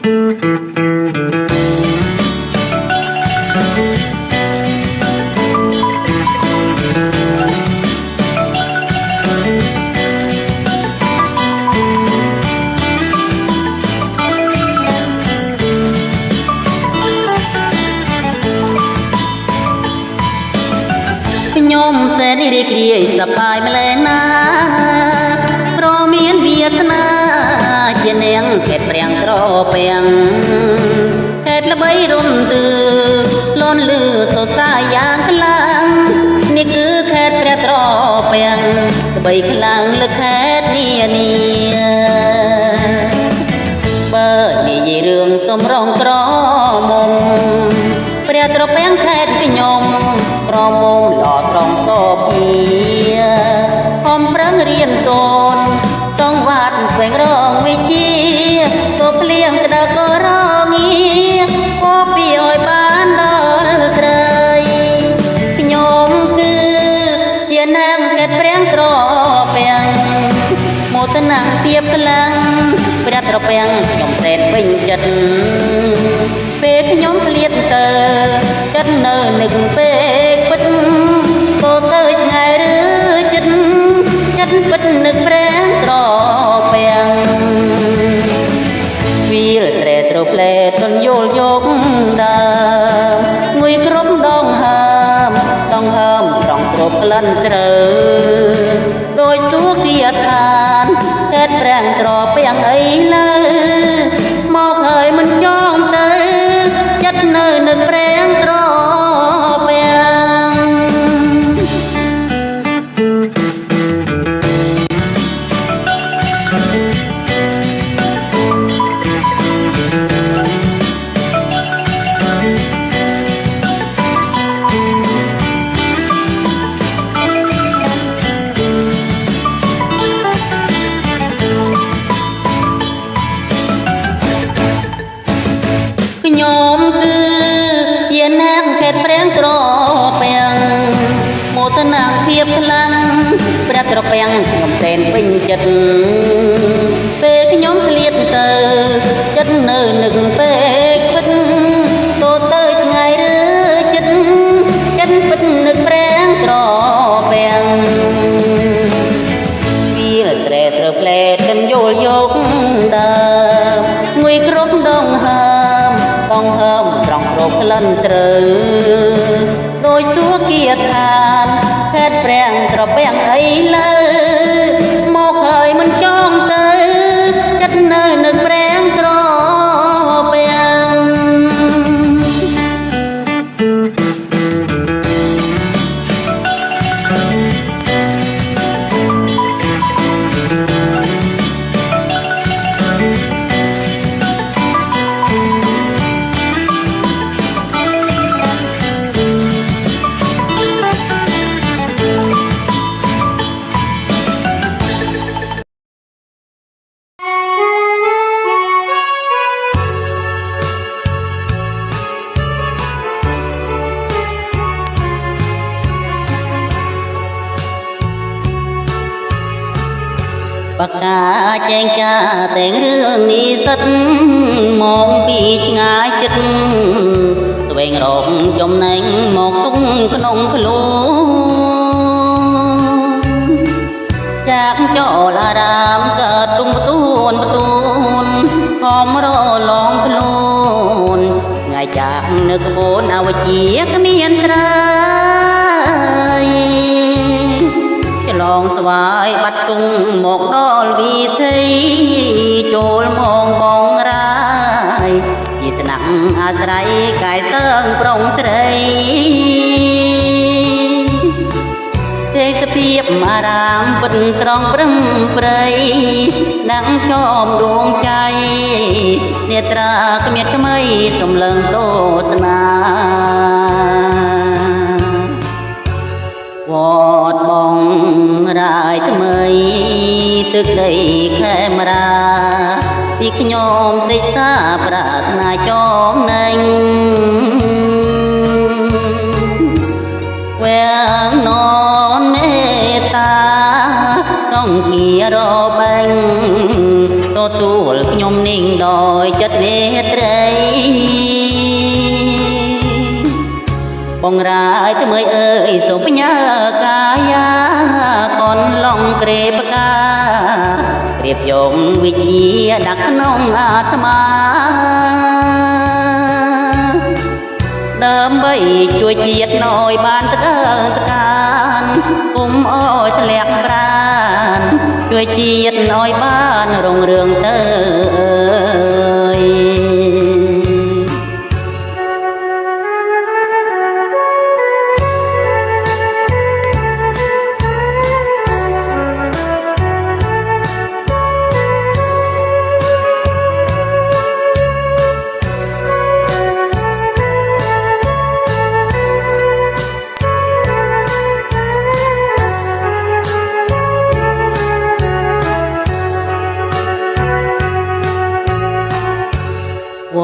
ខ្ញុំសែនរីករាយសប្បាយម្លែងណាព្រមមានវាសនាជានាងខេត្តព្រាំងត្រពាំងខេត្តល្បីរំទឺលន់លឺសរសើរយ៉ាងខ្លាំងនេះគឺខេត្តព្រះត្រពាំងល្បីខ្លាំងលើខេត្តនានាបើនិយាយរឿងសំរងក្រមុំព្រះត្រពាំងខេត្តខ្ញុំក្រមុំល្អត្រង់សភាខំប្រឹងរៀនសូត្រសង្វាតស្វែងរកវិជ្ជាក៏ភ្លៀងក្តៅក៏រងាពោពីឲ្យបានដល់ក្រីខ្ញុំគឺជានាងខេត្តព្រាំងត្រពាំងមោទនភាពខ្លាំងព្រះត្រពាំងខ្ញុំសែនពេញចិត្តពេលខ្ញុំឃ្លាតទៅចិត្តនៅនឹកពេកពិតក៏ទៅឆ្ងាយឬចិត្តចិត្តពិតនឹកព្រះត្រពាំងវាលស្រែស្រោផ្លែទន់យល់យកដើមងុយគ្រប់ដងហើមដងហើមត្រង់គ្រប់ក្លិនស្រូវដោយសួរគៀឋានខេត្តព្រាំងត្រពាំងអីលើមកហើយមិនចង់ទៅចិត្តនៅនឹកព្រាំងត្រពាំងខ្ញុំគឺជានាងខេត្តព្រាំងត្រពាំងមោទនភាពខ្លាំងព្រះត្រពាំងខ្ញុំសែនពេញចិត្តពេលខ្ញុំឃ្លាតទៅចិត្តនៅនឹកពេកពិតក៏ទៅឆ្ងាយឬចិត្តចិត្តពិតនឹកព្រាំងត្រពាំងវាលស្រែស្រើផ្លែទន់យល់យកដើមងុយគ្រប់ដងហើមដងហើមត្រង់គ្រប់ក្លិនស្រូវដោយសួរគៀឋានខេត្តព្រាំងត្រពាំងអីលើមកហើយមិនចង់ទៅចិត្តនៅនឹកព្រាំងត្រពាំងបកាចែងចាតែងរឿងនេះសិតមកពីឆ្ងាយចិត្តស្វែងរកចំណេញមកទុំក្នុងខ្លួនจากចោលអារាមកើតទុំបទួនហមរលងខ្លួនថ្ងៃចាក់នឹកកូនអវជាគ្មានត្រើយឆ្លងស្វាយបាត់ទុំមកដល់វិធីចូលមកបងរាយជាស្នាក់អាស្រ័យកាយសើងប្រុងស្រីទេសភាពអារាមពិតត្រង់ព្រឹមព្រៃណាំងចោមដួងใจនេត្រាគ្មានថ្មីសំឡឹងទស្សនាវត្តបងរាយថ្មីទឹកដីខេមរាទីខ្ញុំសេចសាប្រាថ្នាចំណេញវាងននមេតាต้องគៀរបែងទ ទទួលខ្ញុំនាងដោយចិត្តមេត្រីបងរាយថ្មីអើយសូមបញ្ញាកាយាកនឡងក្រេបការៀបយកវិញ្ញាដាក់ក្នុងអាត្មាដើម្បីជួយជាតិណយបានតកើតកានគុំអើយធ្លាក់ប្រានជួយជាតិណយបានរុងរឿងទៅវ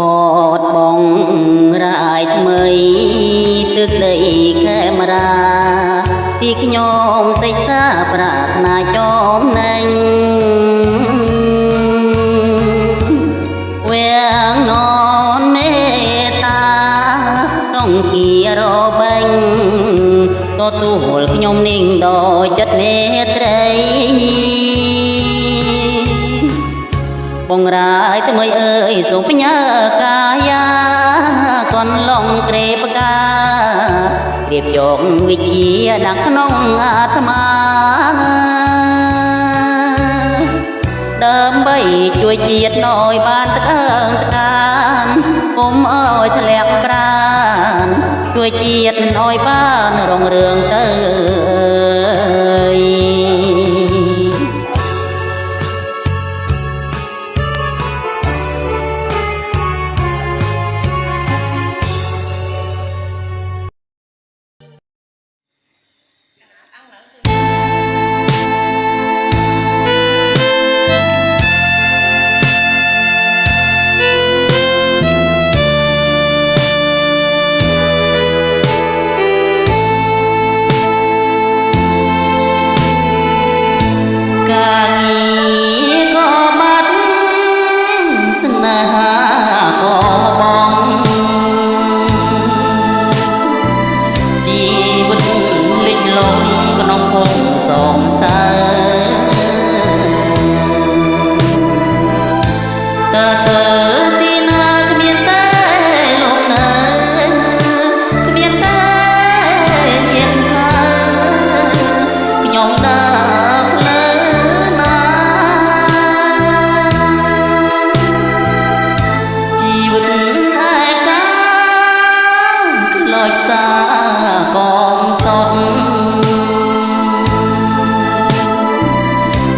ត្តបងរាយថ្មីទឹកដីខេមរាទីខ្ញុំសិក្សាប្រាថ្នាចំណេញវាងននមេតាต้องគៀរបែងទទួលខ្ញុំនាងដោយចិត្តមេត្រីបងរាយថ្មីអើយសូមបញ្ញាកាយាកនឡងក្រេបការៀបយកវិញ្ញាដាក់ក្នុងអាត្មាដើម្បីជួយជាតិណយបានតកើងតកានគុំអើយធ្លាក់ប្រានជួយជាតិណយបានរុងរឿងទៅ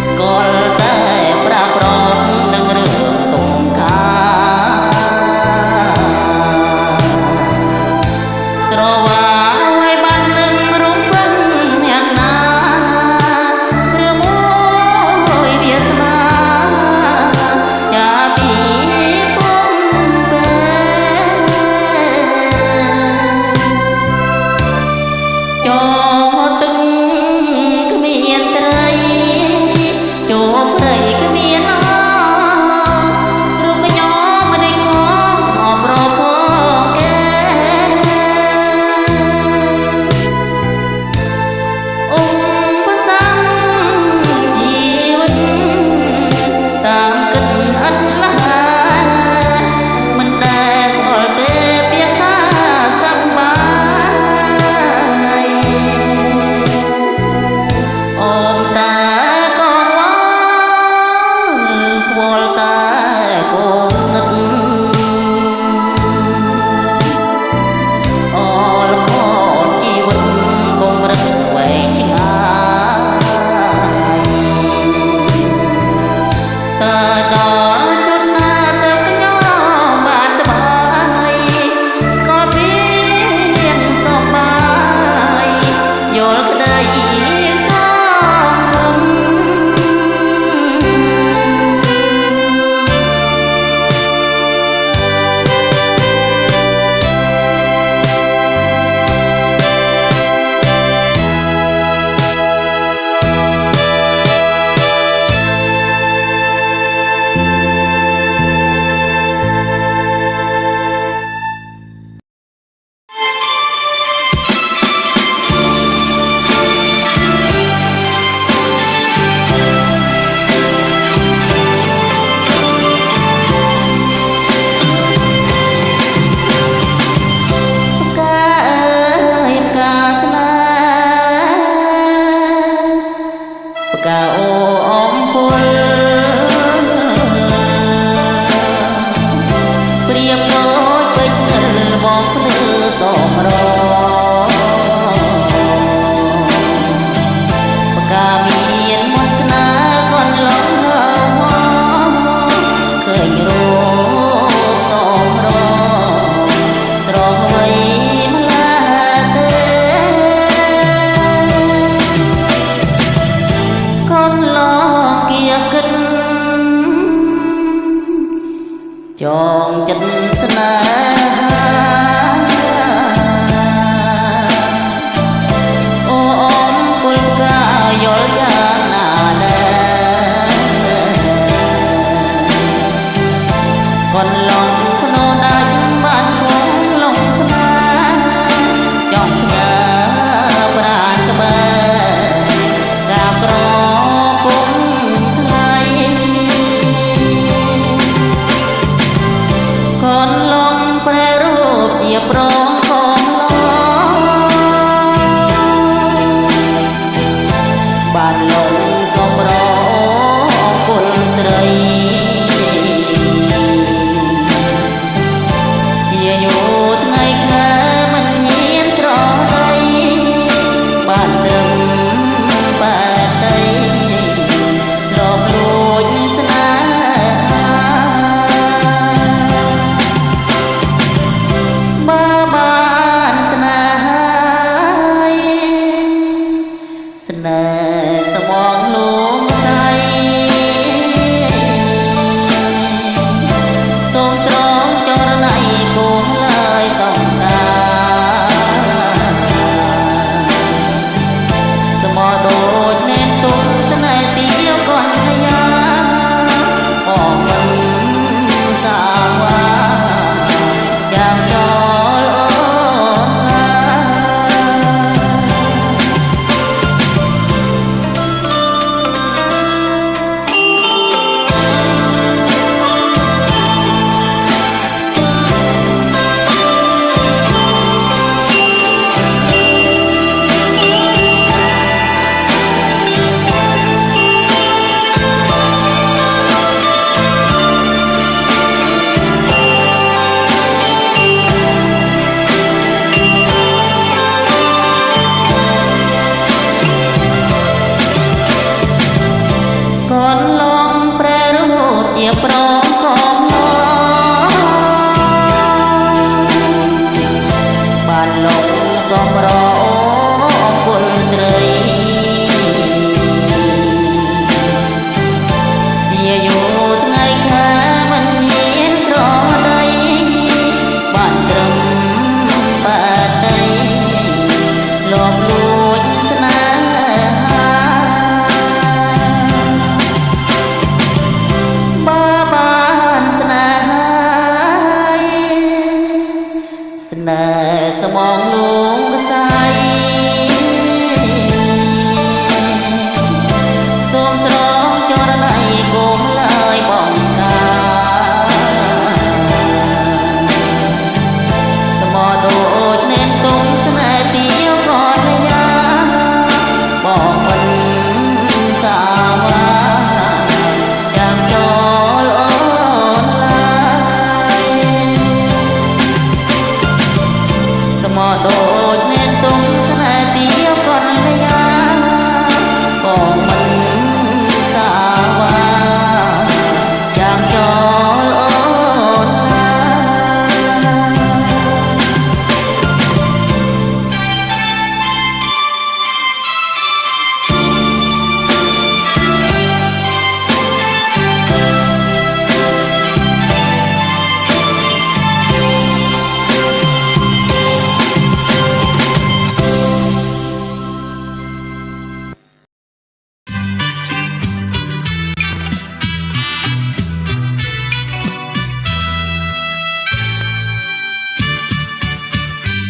ស្គាល់តែប្រាប្រត់នឹងរឿងទុំកា ចងចិត្តស្នេហាអូអមពលកាយល់យ៉ាងណាដែរកូនឡងភ្នោដាច់បានគង់លងស្នេហ៍ចង់ផ្ញើប្រាណក្បែរកាបក្រពុំថ្ងៃកូនឡងប្រែរូបជាប្រងផងឡងបានឡងសំរងគុលស្រីជាយោថ្ងៃខែមិនញៀនស្រដីបានត្រឹមបាដីលបលួចស្នេហាបានស្នេហាស្នេហ៍ស្មងលងសៃសូមត្រង់ចរណៃគង់ឡើយសងកាស្មោដូចនេនទុំស្នេហ៍ទីកូនថ្យាអមមិនសាវ៉ាយ៉ាងចោលអូនឡាកូនឡងប្រែរូបជាប្រងកងឡងបានឡងសំរងគុលស្រីជាយោថ្ងៃខែមិនមានស្រដីបានត្រឹមបាដីលបលួចស្នេហាបានស្នេហាស្នេហ៍ស្មងលងសៃសូមត្រង់ចរណៃគង់ឡើយបងតាស្មោដូចនេនទុំស្នេហ៍ទីកូនថ្យាបងមិនសាវ៉ាយ៉ាងចោលអូនឡាយស្មោដូចនេនទុំស្នេហ៍ទីកូនថ្យាបងមិនសាវ៉ាយ៉ាងចោលអូនឡា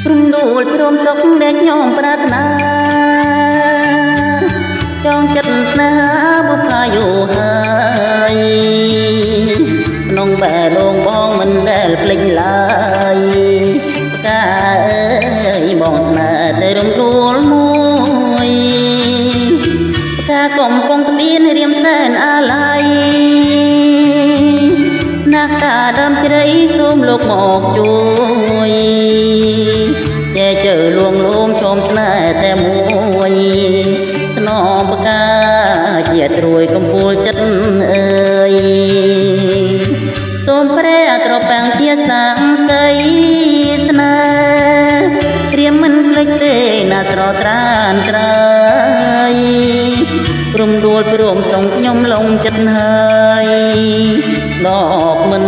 ព្រំដួលព្រមសុខដែលខ្ញុំប្រាថ្នាចងចិត្តស្នេហាបុប្ផាយោហើយក្នុងបែរលងបងមិនដែលភ្លេចឡើយផ្កាអើយបងស្នេហ៍តែរំដួលមួយផ្កាកំពុងស្បៀនរៀមសែនអាឡ័យណាស់តាដើមជ្រៃសូមលោកមកជួយចែជើលួងលោមឈោមស្នេហ៍តែមួយស្នំផ្កាជាត្រួយកំពូលចិត្តអើយសូមព្រះត្រពាំងជាសាំងស្ដីស្នេហ៍ព្រាមមិនភ្លេចទេណាស្រត្រានត្រៃព្រំដួលព្រមសងខ្ញុំលងចិត្តហើយដកមិន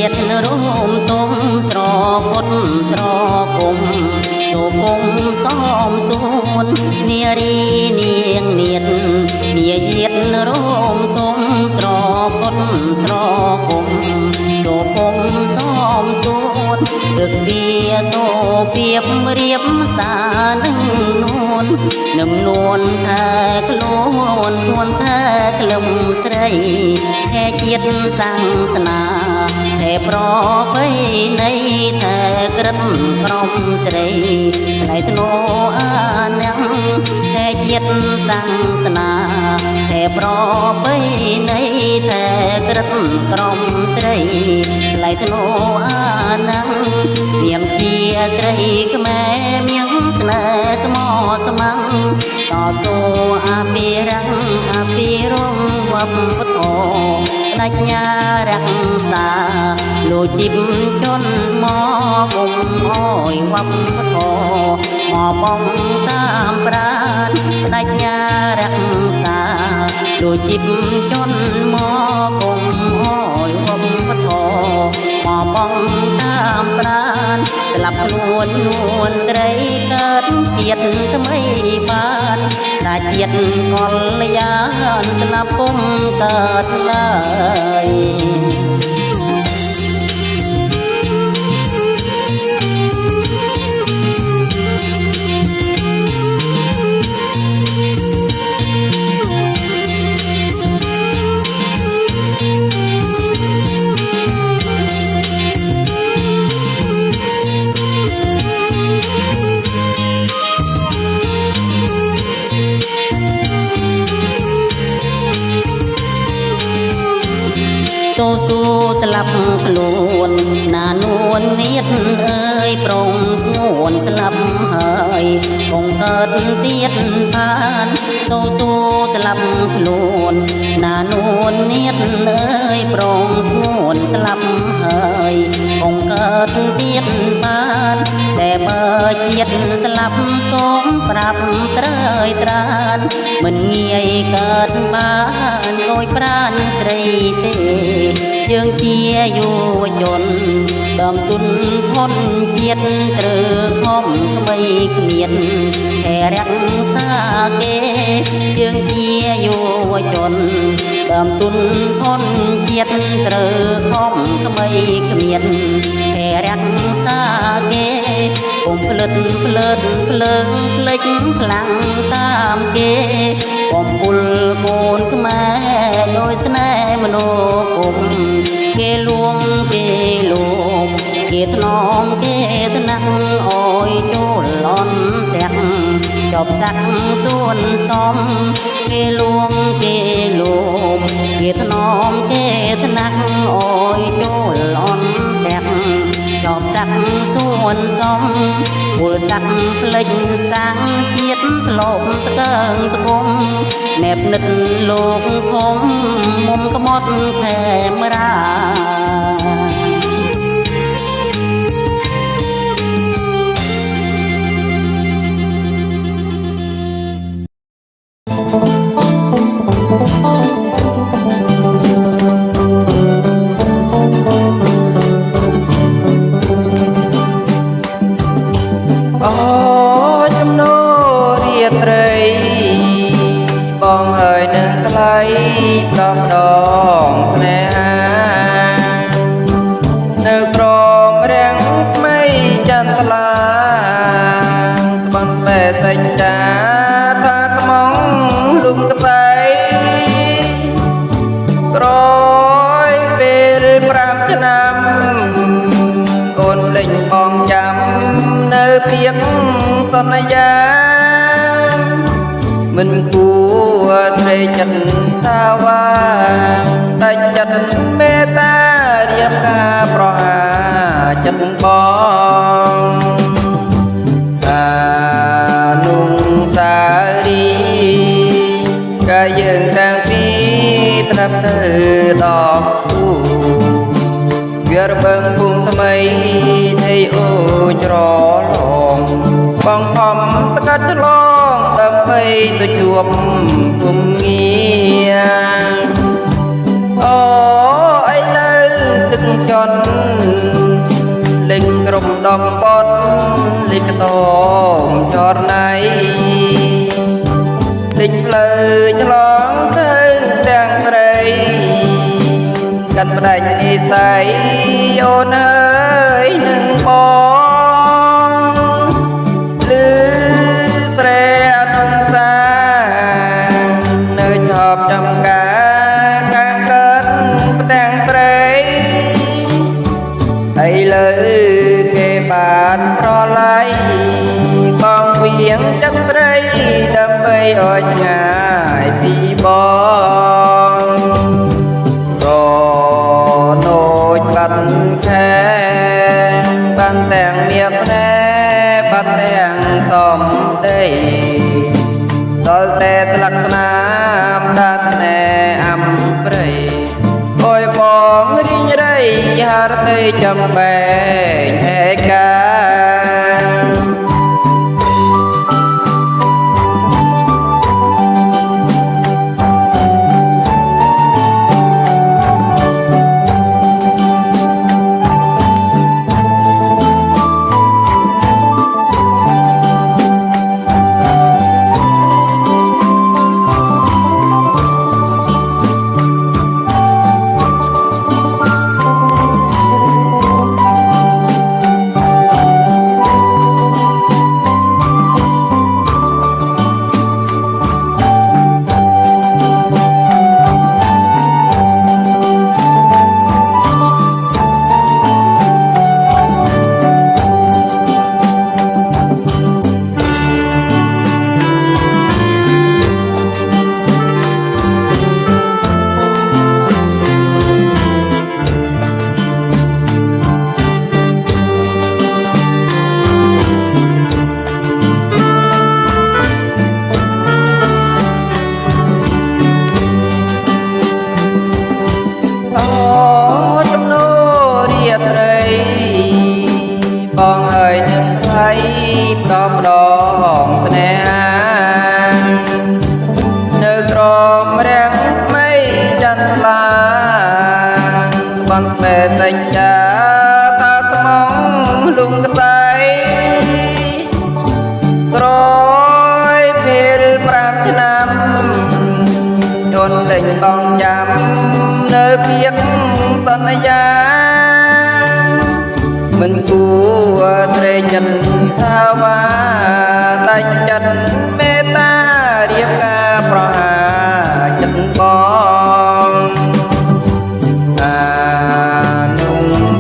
ជាតិរួមទុំស្រពុតស្រគុំសូគុំសំសួននារីនាងនាតមាជាតិរួមទុំស្រពុតស្រគុំសូគុំសំសួនរឹកវាសូពីបរៀបសានឹងនួននឹមនួនថាខ្លួននួនថាក្លឹមស្រីแค่ជាតិសាសនាតែប្រពៃណីថាក្រិតក្រមស្រីផ្នែកធ្នោអានាងតែជាតិសាសនាតែប្រពៃណីថាក្រិតក្រមស្រីផ្នែកធ្នោអានាងមានជាស្រីខ្មែរមានស្នេហ៍ស្មោះស្ម័គ្រតស៊ូអភិរក្សអភិរមវប្បធម៌បញ្ញារក្សាលោកជីបជនមកគុំអើយវប្បធម៌មកបងតាមប្រានបញ្ញារក្សាលោកជីបជនមកគុំអើយវប្បធម៌មកបងតាមប្រានស្លាប់ខ្លួននួនស្រីកើតជាតិថ្មីបានតាជាតិកលយានស្លាប់ពុំកើតឡើយសូស៊ូស្លាប់ខ្លួនណានួននាតអើយប្រងស្ងួនស្លាប់ហើយគង់កើតទៀតបានសូស៊ូស្លាប់ខ្លួនណានួននាតអើយប្រងស្ងួនស្លាប់ហើយគង់កើតទៀតបានតែបើជាតិស្លាប់សូមប្រាប់ត្រើយត្រានមិនងាយកើតបានដោយប្រានស្រីទេយើងជាយុវជនដើមទុនធនជាតិត្រូវខំថ្មីគ្មានតែរក្សាគេយើងជាយុវជនដើមទុនធនជាតិត្រូវខំថ្មីគ្មានតែរក្សាគេពុំផ្លិតផ្លើតភ្លើងភ្លេចខ្លាំងតាមគេបំពុលកូនខ្មែរដោយស្នេហ៍មនោគមគេលួងគេលោកគេថ្នមគេថ្នាក់អើយចូលអន់ទាំងចប់តាក់សួនសំគេលួងគេលោកគេថ្នមគេថ្នាក់អើយចូលអន់ទាំងចប់តាក់សួនសំពលសាក់ផ្លេចសាំងជាតិធ្លាប់តកើងត្គុំណែបនិតលោកធំមុំក្បត់ខេមរាបងអើយនឹងថ្លៃដំដងស្នេហានៅក្រមរាំងស្មៃចន្ទឡាត្បិតបែសេចចាថាថ្មងលំខ្សែក្រោយពេល5ឆ្នាំអូនលេងបងចាំនៅភាពសន្យាមិនគួរស្រីចិត្តថាវាតែចិត្តមេត្តារៀបការប្រហាចិត្តបងអានុសារីកាយយើងតាំងពីត្រាប់ទៅដល់គូវារបើងភូមិថ្មីથઈអូច្រឡងបងខំស្កាត់ឆ្លងដើម្បីទៅជួបគុំងារអូអីនៅទឹកច ន់លេចក្រុមដំបត់លេចកតមចរណៃលេចផ្លូវឆ្លងទៅទាំងស្រីកាត់ផ្ដាច់និស័យអូនអើយនឹងបងលឺស្រែអនុសានៅឈប់ចំការខាងកើតផ្ទាំងស្រីឥឡូវគេបានប្រឡ័យបងវៀងចិត្តស្រីដើម្បីឲ្យឆ្ងាយពីបងរនោចបាត់ខែបានទាំងមាសស្នេហ៍បាត់ទាំងសំដីដល់តែស្លាកស្នាមដាច់ស្នេហ៍អំព្រៃអើយបងរីងរៃហារតីចំបែងឯកា មិនគួរត្រេកចិត្តថាវ៉ាតែចិត្តមេត្តារៀបការប្រហាចិត្តបងអានុ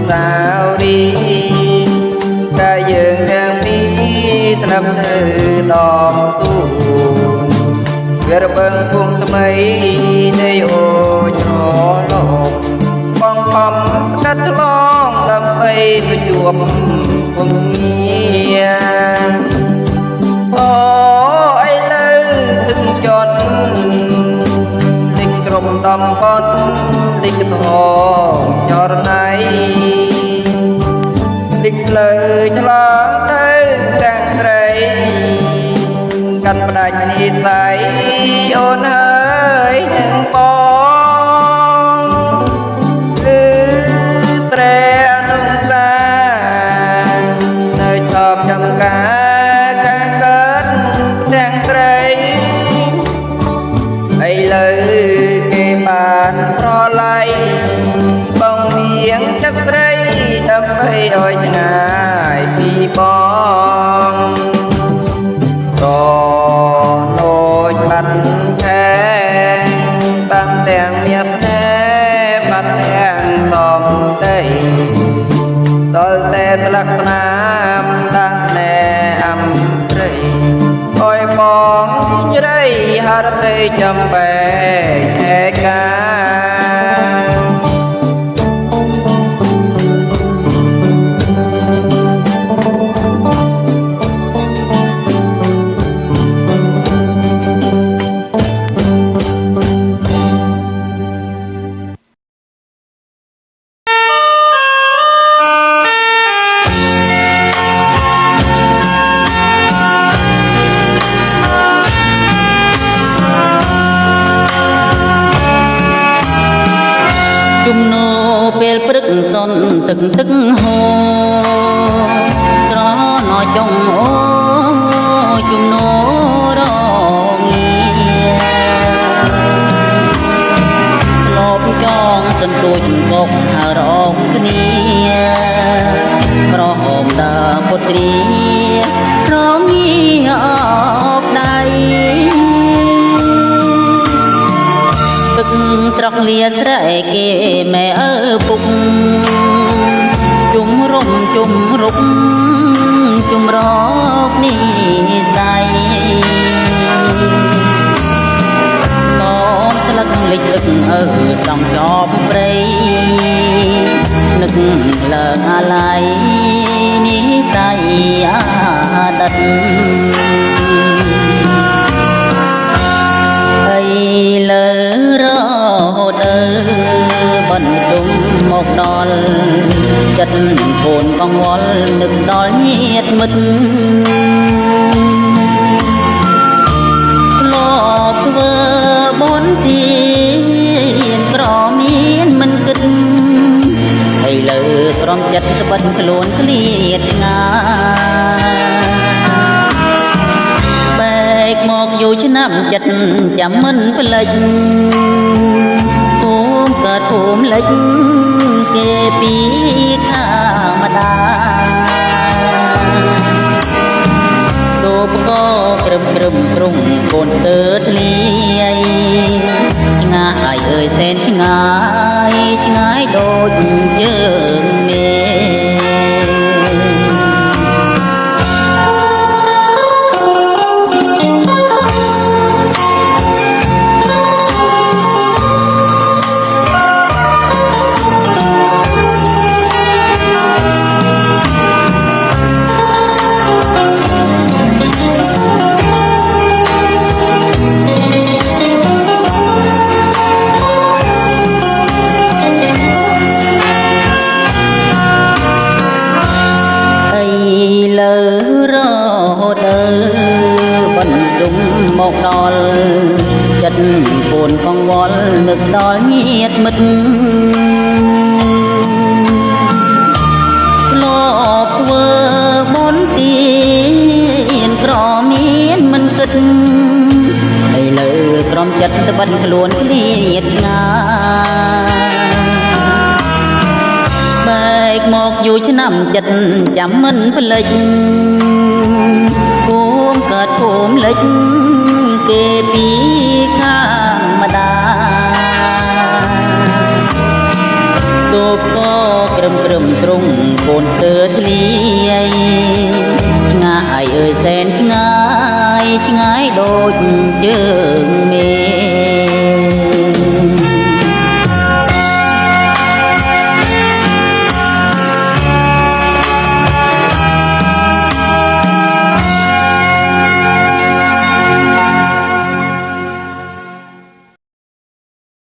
សាវរីយ៍តែយើងទាំងពីរត្រាប់ទៅដល់ទូវារបើងគុំថ្មីនៃអូច្រឡំបងខំស្កាត់ឆ្លងដើម្បីទៅជួបពុំងារអូអីលើទឹកជន់លេចក្រុមដំបត់លេចកតចរណៃលេចផ្លូវឆ្លងទៅទាំងស្រីកាត់ផ្ដាច់និស័យអូនហើយនឹងបងគឺត្រែអនុសានៅឈប់ចំការការកើតទាំងស្រីឥឡូវគេបានប្រឡ័យបងវៀងចិត្តស្រីដើម្បីឲ្យឆ្ងាយពីបងរនោចបាត់ខែបាត់ទាំងមាសស្នេហ៍បាត់ទាំងសំដីដល់តែស្លាកស្នាមដានស្នេហ៍អំព្រៃអើយបងរៃហារតីចំបែងឯកា ទឹកហូរស្រណោចុងអូជំនោរងាលបចងសន្ទូចកុកហើយរកគ្នាប្រហមដើពុទ្រីរងាអបដៃទឹកស្រកលាស្រែគេម៉ែពុកជុំរុំជុំរុកជុំរកនិស័យតនស្លឹកលិចទឹកសំចប់ព្រៃនឹកលើអាឡ័យនិស័យអាដិតអីលើរហូតបន្ទុំមកដល់ចិត្តពូនកង្វល់នឹកដល់ញាតិមិត្តធ្លាប់ធ្វើបុណ្យទានក្រមានមិនគិតហើយលើក្រុមចិត្តស្បិតខ្លួនឃ្លាតឆ្ងាយបែកមកយូរឆ្នាំចិត្តចាំមិនភ្លេចភូមិកើតភូមិលិចគេពីខាងម្ដាទូបកក្រឹមក្រឹមទ្រង់កូនស្ទើធ្លាយឆ្ងាយអើយសែនឆ្ងាយឆ្ងាយដូចយើងនេះលើរហូតបន្ទុំមកដល់ចិត្តពូនកង្វល់នឹកដល់ញាតិមិត្តធ្លាប់ធ្វើបុណ្យទានក្រមានមិនគិតហើយលើក្រុមចិត្តស្បិតខ្លួនឃ្លាតឆ្ងាយបែកមកយូរឆ្នាំចិត្តចាំមិនភ្លេចភូមិកើតភូមិលិចគេពីខាងម្ដាទូបក៏ក្រឹមក្រឹមទ្រង់កូនស្ទើធ្លាយឆ្ងាយអើយសែនឆ្ងាយឆ្ងាយដូចយើងមេ